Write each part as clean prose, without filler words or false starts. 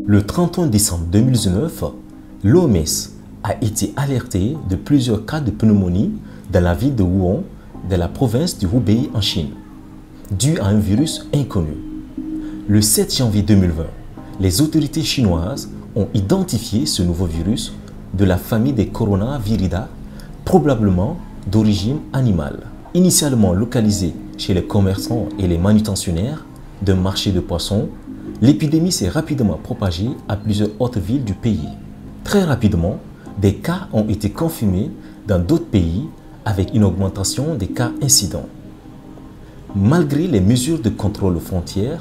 Le 31 décembre 2019, l'OMS a été alertée de plusieurs cas de pneumonie dans la ville de Wuhan, dans la province du Hubei en Chine, dû à un virus inconnu. Le 7 janvier 2020, les autorités chinoises ont identifié ce nouveau virus de la famille des Coronaviridae, probablement d'origine animale. Initialement localisé chez les commerçants et les manutentionnaires d'un marché de poissons, l'épidémie s'est rapidement propagée à plusieurs autres villes du pays. Très rapidement, des cas ont été confirmés dans d'autres pays avec une augmentation des cas incidents. Malgré les mesures de contrôle aux frontières,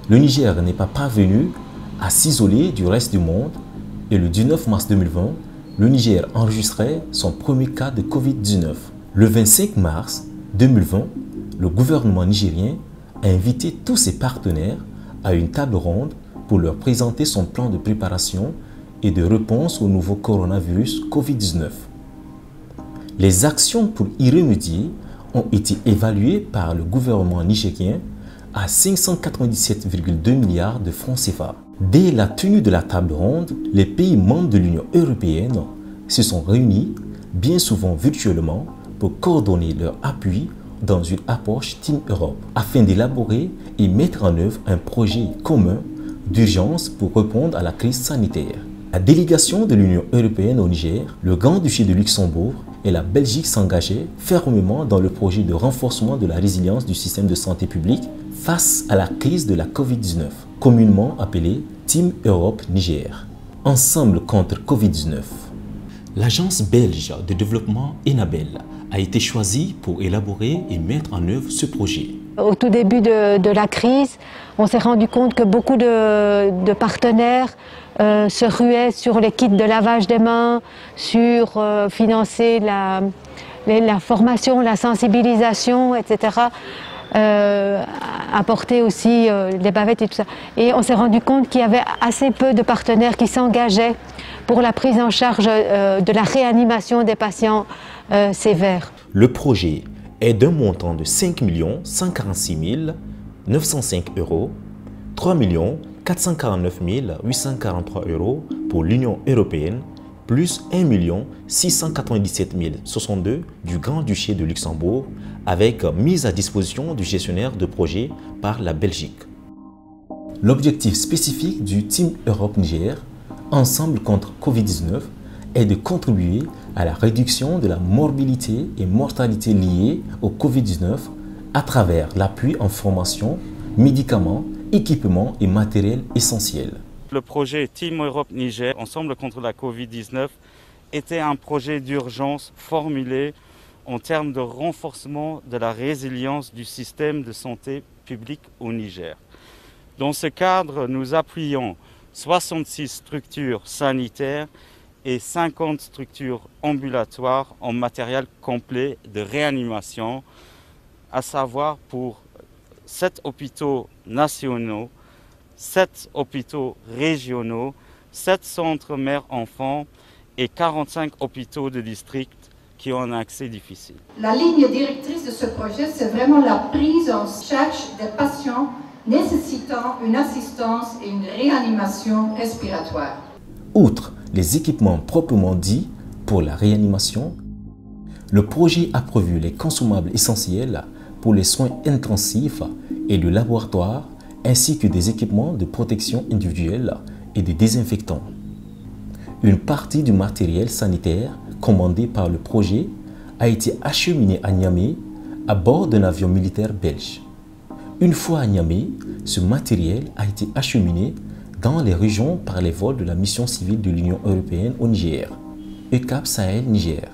le Niger n'est pas parvenu à s'isoler du reste du monde et le 19 mars 2020, le Niger enregistrait son premier cas de Covid-19. Le 25 mars 2020, le gouvernement nigérien a invité tous ses partenaires à une table ronde pour leur présenter son plan de préparation et de réponse au nouveau coronavirus Covid-19. Les actions pour y remédier ont été évaluées par le gouvernement nigérien à 597,2 milliards de francs CFA. Dès la tenue de la table ronde, les pays membres de l'Union européenne se sont réunis, bien souvent virtuellement, pour coordonner leur appui dans une approche Team Europe, afin d'élaborer et mettre en œuvre un projet commun d'urgence pour répondre à la crise sanitaire. La délégation de l'Union européenne au Niger, le Grand-Duché de Luxembourg et la Belgique s'engageaient fermement dans le projet de renforcement de la résilience du système de santé publique face à la crise de la Covid-19, communément appelée Team Europe Niger. Ensemble contre Covid-19. L'agence belge de développement Enabel a été choisie pour élaborer et mettre en œuvre ce projet. Au tout début de la crise, on s'est rendu compte que beaucoup de partenaires se ruaient sur les kits de lavage des mains, sur financer la formation, la sensibilisation, etc. Apporter aussi des bavettes et tout ça. Et on s'est rendu compte qu'il y avait assez peu de partenaires qui s'engageaient pour la prise en charge de la réanimation des patients sévères. Le projet est d'un montant de 5 146 905 €, 3 449 843 € pour l'Union européenne, plus 1 697 062 du Grand-Duché de Luxembourg, avec mise à disposition du gestionnaire de projet par la Belgique. L'objectif spécifique du Team Europe Niger, Ensemble contre Covid-19, est de contribuer à la réduction de la morbidité et mortalité liée au Covid-19 à travers l'appui en formation, médicaments, équipements et matériel essentiel. Le projet Team Europe Niger, Ensemble contre la Covid-19, était un projet d'urgence formulé en termes de renforcement de la résilience du système de santé publique au Niger. Dans ce cadre, nous appuyons 66 structures sanitaires et 50 structures ambulatoires en matériel complet de réanimation, à savoir pour 7 hôpitaux nationaux, 7 hôpitaux régionaux, 7 centres mère-enfant et 45 hôpitaux de district qui ont un accès difficile. La ligne directrice de ce projet, c'est vraiment la prise en charge des patients nécessitant une assistance et une réanimation respiratoire. Outre les équipements proprement dits pour la réanimation, le projet a prévu les consommables essentiels pour les soins intensifs et le laboratoire, ainsi que des équipements de protection individuelle et des désinfectants. Une partie du matériel sanitaire commandé par le projet a été acheminée à Niamey à bord d'un avion militaire belge. Une fois à Niamey, ce matériel a été acheminé dans les régions par les vols de la mission civile de l'Union européenne au Niger, ECAP Sahel Niger.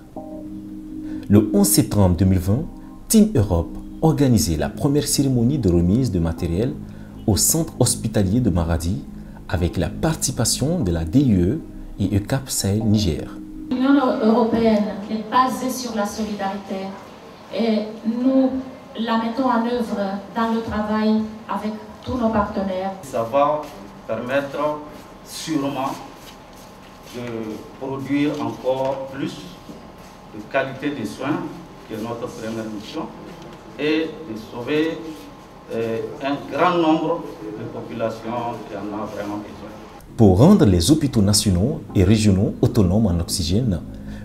Le 11 septembre 2020, Team Europe organisait la première cérémonie de remise de matériel au centre hospitalier de Maradi avec la participation de la DIE et ECAP Sahel Niger. L'Union européenne est basée sur la solidarité et nous la mettons en œuvre dans le travail avec tous nos partenaires. Ça va permettre sûrement de produire encore plus de qualité de soins, qui est notre première mission, et de sauver un grand nombre de populations qui en ont vraiment besoin. Pour rendre les hôpitaux nationaux et régionaux autonomes en oxygène,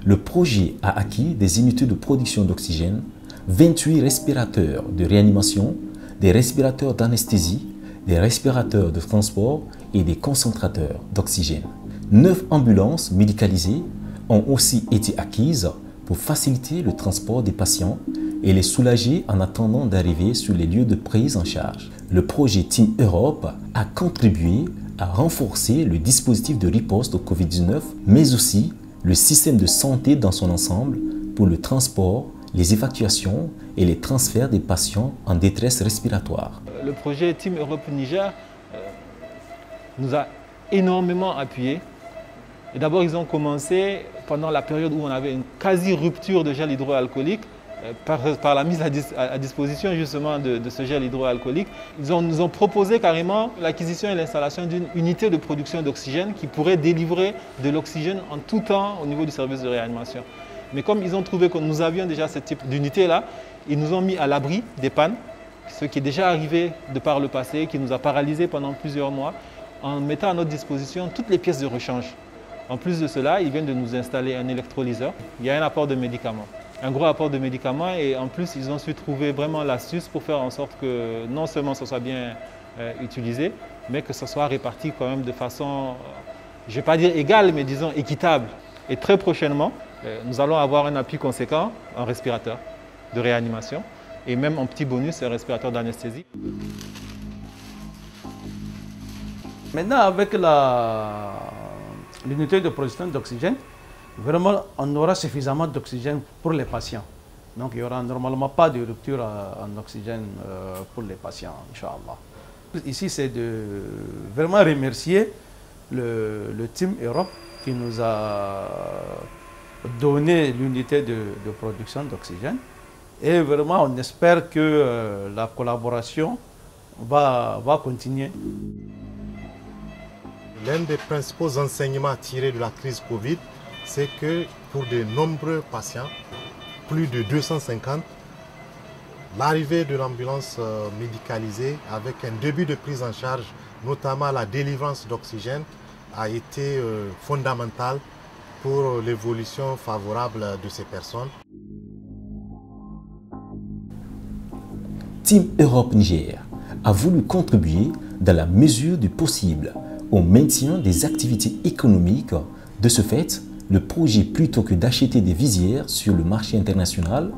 le projet a acquis des unités de production d'oxygène, 28 respirateurs de réanimation, des respirateurs d'anesthésie, des respirateurs de transport et des concentrateurs d'oxygène. 9 ambulances médicalisées ont aussi été acquises pour faciliter le transport des patients et les soulager en attendant d'arriver sur les lieux de prise en charge. Le projet Team Europe a contribué à renforcer le dispositif de riposte au Covid-19, mais aussi le système de santé dans son ensemble pour le transport, les évacuations et les transferts des patients en détresse respiratoire. Le projet Team Europe Niger nous a énormément appuyés. Et d'abord, ils ont commencé pendant la période où on avait une quasi-rupture de gel hydroalcoolique par la mise à disposition justement de ce gel hydroalcoolique. Ils nous ont proposé carrément l'acquisition et l'installation d'une unité de production d'oxygène qui pourrait délivrer de l'oxygène en tout temps au niveau du service de réanimation. Mais comme ils ont trouvé que nous avions déjà ce type d'unité-là, ils nous ont mis à l'abri des pannes, ce qui est déjà arrivé de par le passé, qui nous a paralysés pendant plusieurs mois, en mettant à notre disposition toutes les pièces de rechange. En plus de cela, ils viennent de nous installer un électrolyseur. Il y a un apport de médicaments, un gros apport de médicaments, et en plus, ils ont su trouver vraiment l'astuce pour faire en sorte que non seulement ce soit bien utilisé, mais que ce soit réparti quand même de façon, je ne vais pas dire égale, mais disons équitable. Et très prochainement, nous allons avoir un appui conséquent en respirateur de réanimation et même en petit bonus, un respirateur d'anesthésie. Maintenant, avec l'unité de production d'oxygène, vraiment, on aura suffisamment d'oxygène pour les patients. Donc, il n'y aura normalement pas de rupture en oxygène pour les patients, Inch'Allah. Ici, c'est de vraiment remercier le Team Europe qui nous a donné l'unité de production d'oxygène. Et vraiment, on espère que la collaboration va continuer. L'un des principaux enseignements tirés de la crise Covid, c'est que pour de nombreux patients, plus de 250, l'arrivée de l'ambulance médicalisée avec un début de prise en charge, notamment la délivrance d'oxygène, a été fondamentale pour l'évolution favorable de ces personnes. Team Europe Niger a voulu contribuer dans la mesure du possible au maintien des activités économiques. De ce fait, le projet, plutôt que d'acheter des visières sur le marché international,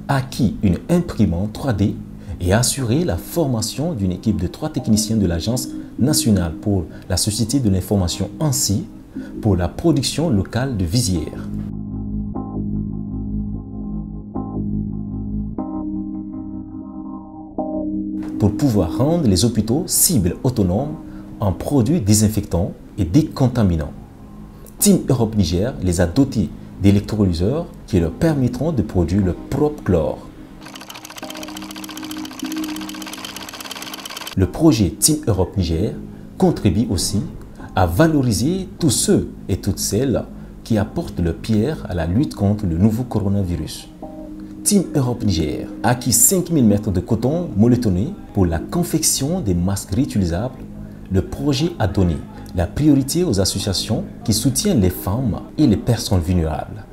a acquis une imprimante 3D et a assuré la formation d'une équipe de 3 techniciens de l'Agence nationale pour la société de l'information ANSSI pour la production locale de visières. Pour pouvoir rendre les hôpitaux cibles autonomes en produits désinfectants et décontaminants. Team Europe Niger les a dotés d'électrolyseurs qui leur permettront de produire leur propre chlore. Le projet Team Europe Niger contribue aussi à valoriser tous ceux et toutes celles qui apportent leur pierre à la lutte contre le nouveau coronavirus. Team Europe Niger a acquis 5000 mètres de coton moletonné pour la confection des masques réutilisables. Le projet a donné la priorité aux associations qui soutiennent les femmes et les personnes vulnérables.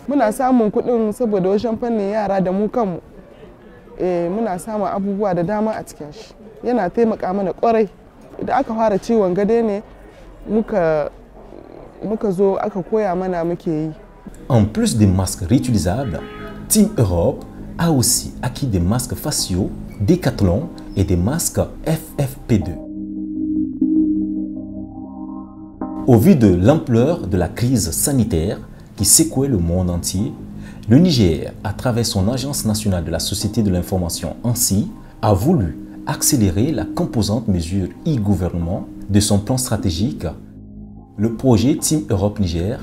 Muna samun kuɗin saboda wajen fannin yara da mu kanmu muna samun abubuwa da dama a cikin shi yana taimaka mana kwarai idan aka fara ciwon gade ne muka zo aka koya mana muke yi. En plus des masques réutilisables, Team Europe a aussi acquis des masques faciaux Decathlon et des masques FFP2. Au vu de l'ampleur de la crise sanitaire qui secouait le monde entier, le Niger, à travers son Agence nationale de la société de l'information ANSSI, a voulu accélérer la composante mesure e-gouvernement de son plan stratégique. Le projet Team Europe Niger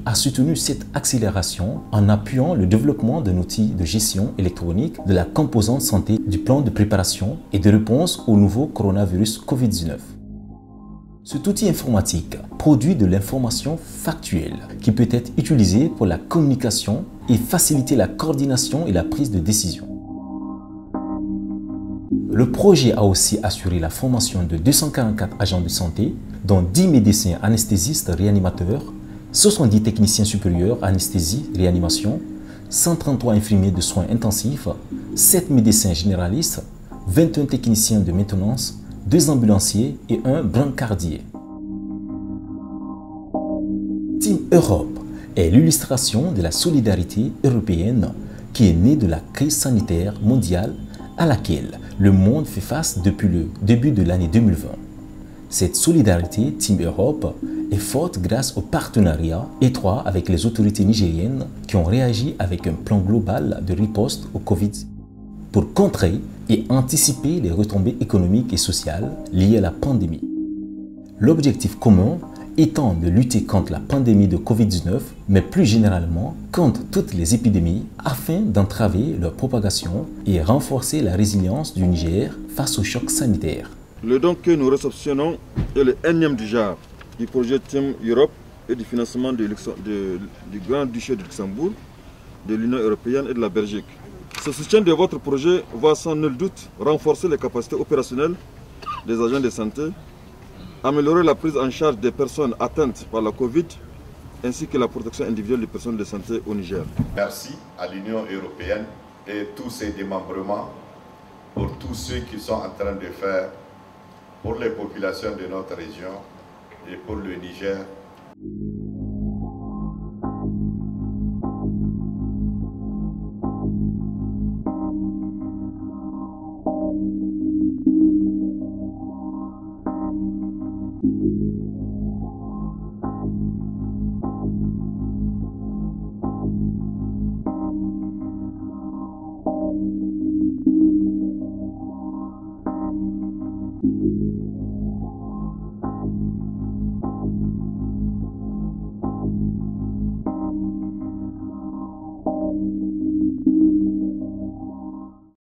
a soutenu cette accélération en appuyant le développement d'un outil de gestion électronique de la composante santé du plan de préparation et de réponse au nouveau coronavirus Covid-19. Cet outil informatique produit de l'information factuelle qui peut être utilisée pour la communication et faciliter la coordination et la prise de décision. Le projet a aussi assuré la formation de 244 agents de santé, dont 10 médecins anesthésistes réanimateurs, 70 techniciens supérieurs anesthésie-réanimation, 133 infirmiers de soins intensifs, 7 médecins généralistes, 21 techniciens de maintenance, 2 ambulanciers et 1 brancardier. Team Europe est l'illustration de la solidarité européenne qui est née de la crise sanitaire mondiale à laquelle le monde fait face depuis le début de l'année 2020. Cette solidarité Team Europe est forte grâce au partenariat étroit avec les autorités nigériennes qui ont réagi avec un plan global de riposte au Covid pour contrer et anticiper les retombées économiques et sociales liées à la pandémie. L'objectif commun étant de lutter contre la pandémie de Covid-19, mais plus généralement contre toutes les épidémies afin d'entraver leur propagation et renforcer la résilience du Niger face au choc sanitaire. Le don que nous réceptionnons est le énième du genre du projet Team Europe et du financement du Grand-Duché de Luxembourg, de l'Union européenne et de la Belgique. Ce soutien de votre projet va sans nul doute renforcer les capacités opérationnelles des agents de santé, améliorer la prise en charge des personnes atteintes par la Covid, ainsi que la protection individuelle des personnes de santé au Niger. Merci à l'Union européenne et tous ses démembrements pour tous ceux qui sont en train de faire pour les populations de notre région et pour le Niger.